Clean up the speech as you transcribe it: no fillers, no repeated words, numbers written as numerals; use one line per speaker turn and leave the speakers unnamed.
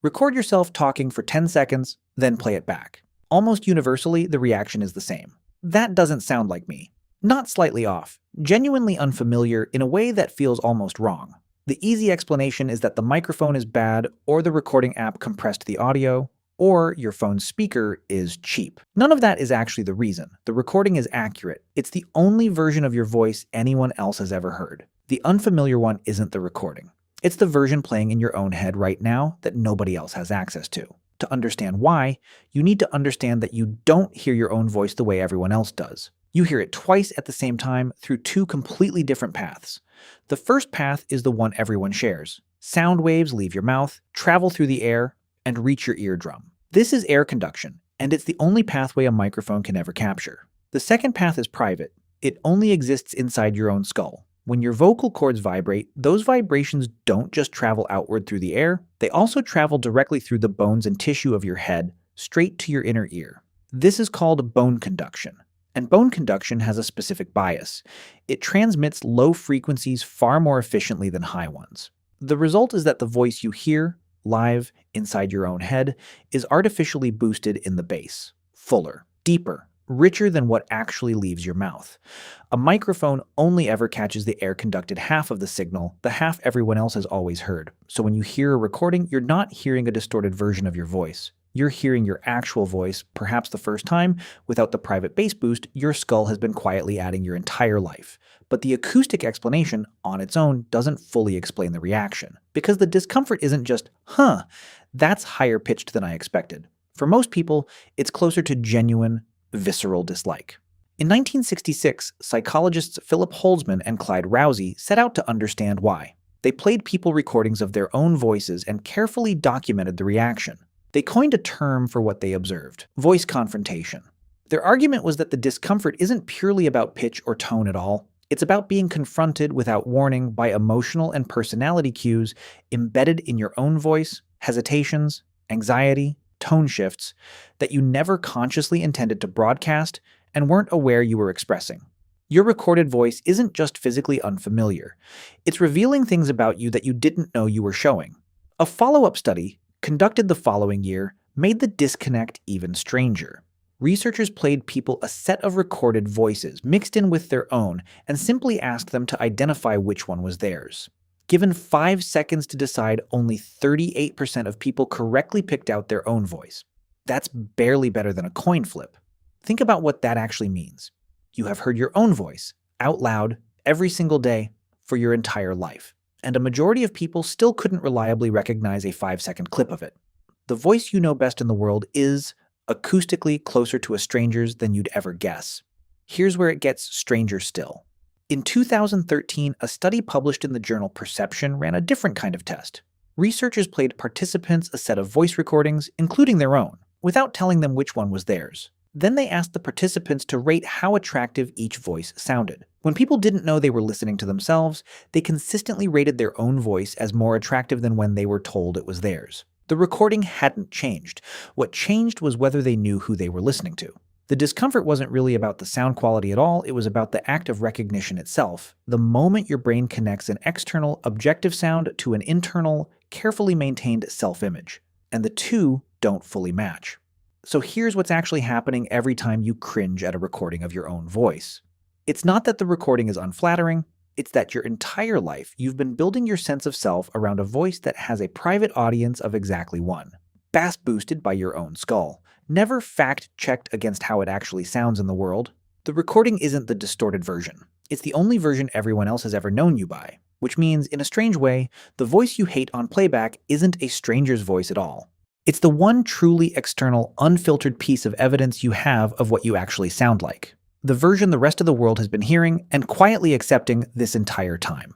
Record yourself talking for 10 seconds, then play it back. Almost universally, the reaction is the same. That doesn't sound like me. Not slightly off, genuinely unfamiliar in a way that feels almost wrong. The easy explanation is that the microphone is bad, or the recording app compressed the audio, or your phone's speaker is cheap. None of that is actually the reason. The recording is accurate. It's the only version of your voice anyone else has ever heard. The unfamiliar one isn't the recording. It's the version playing in your own head right now that nobody else has access to. To understand why, you need to understand that you don't hear your own voice the way everyone else does. You hear it twice at the same time through two completely different paths. The first path is the one everyone shares. Sound waves leave your mouth, travel through the air, and reach your eardrum. This is air conduction, and it's the only pathway a microphone can ever capture. The second path is private. It only exists inside your own skull. When your vocal cords vibrate, those vibrations don't just travel outward through the air, they also travel directly through the bones and tissue of your head, straight to your inner ear. This is called bone conduction. And bone conduction has a specific bias. It transmits low frequencies far more efficiently than high ones. The result is that the voice you hear, live, inside your own head, is artificially boosted in the bass. Fuller, deeper, richer than what actually leaves your mouth. A microphone only ever catches the air-conducted half of the signal, the half everyone else has always heard. So when you hear a recording, you're not hearing a distorted version of your voice. You're hearing your actual voice, perhaps the first time, without the private bass boost your skull has been quietly adding your entire life. But the acoustic explanation, on its own, doesn't fully explain the reaction. Because the discomfort isn't just, that's higher pitched than I expected. For most people, it's closer to genuine, visceral dislike. In 1966, psychologists Philip Holzman and Clyde Rousey set out to understand why. They played people recordings of their own voices and carefully documented the reaction. They coined a term for what they observed: voice confrontation. Their argument was that the discomfort isn't purely about pitch or tone at all. It's about being confronted without warning by emotional and personality cues embedded in your own voice, hesitations, anxiety, tone shifts that you never consciously intended to broadcast and weren't aware you were expressing. Your recorded voice isn't just physically unfamiliar. It's revealing things about you that you didn't know you were showing. A follow-up study, conducted the following year, made the disconnect even stranger. Researchers played people a set of recorded voices mixed in with their own and simply asked them to identify which one was theirs. Given 5 seconds to decide, only 38% of people correctly picked out their own voice. That's barely better than a coin flip. Think about what that actually means. You have heard your own voice, out loud, every single day, for your entire life. And a majority of people still couldn't reliably recognize a 5-second clip of it. The voice you know best in the world is, acoustically, closer to a stranger's than you'd ever guess. Here's where it gets stranger still. In 2013, a study published in the journal Perception ran a different kind of test. Researchers played participants a set of voice recordings, including their own, without telling them which one was theirs. Then they asked the participants to rate how attractive each voice sounded. When people didn't know they were listening to themselves, they consistently rated their own voice as more attractive than when they were told it was theirs. The recording hadn't changed. What changed was whether they knew who they were listening to. The discomfort wasn't really about the sound quality at all, it was about the act of recognition itself. The moment your brain connects an external, objective sound to an internal, carefully maintained self-image. And the two don't fully match. So here's what's actually happening every time you cringe at a recording of your own voice. It's not that the recording is unflattering, it's that your entire life you've been building your sense of self around a voice that has a private audience of exactly one. Bass boosted by your own skull. Never fact-checked against how it actually sounds in the world. The recording isn't the distorted version. It's the only version everyone else has ever known you by. Which means, in a strange way, the voice you hate on playback isn't a stranger's voice at all. It's the one truly external, unfiltered piece of evidence you have of what you actually sound like. The version the rest of the world has been hearing and quietly accepting this entire time.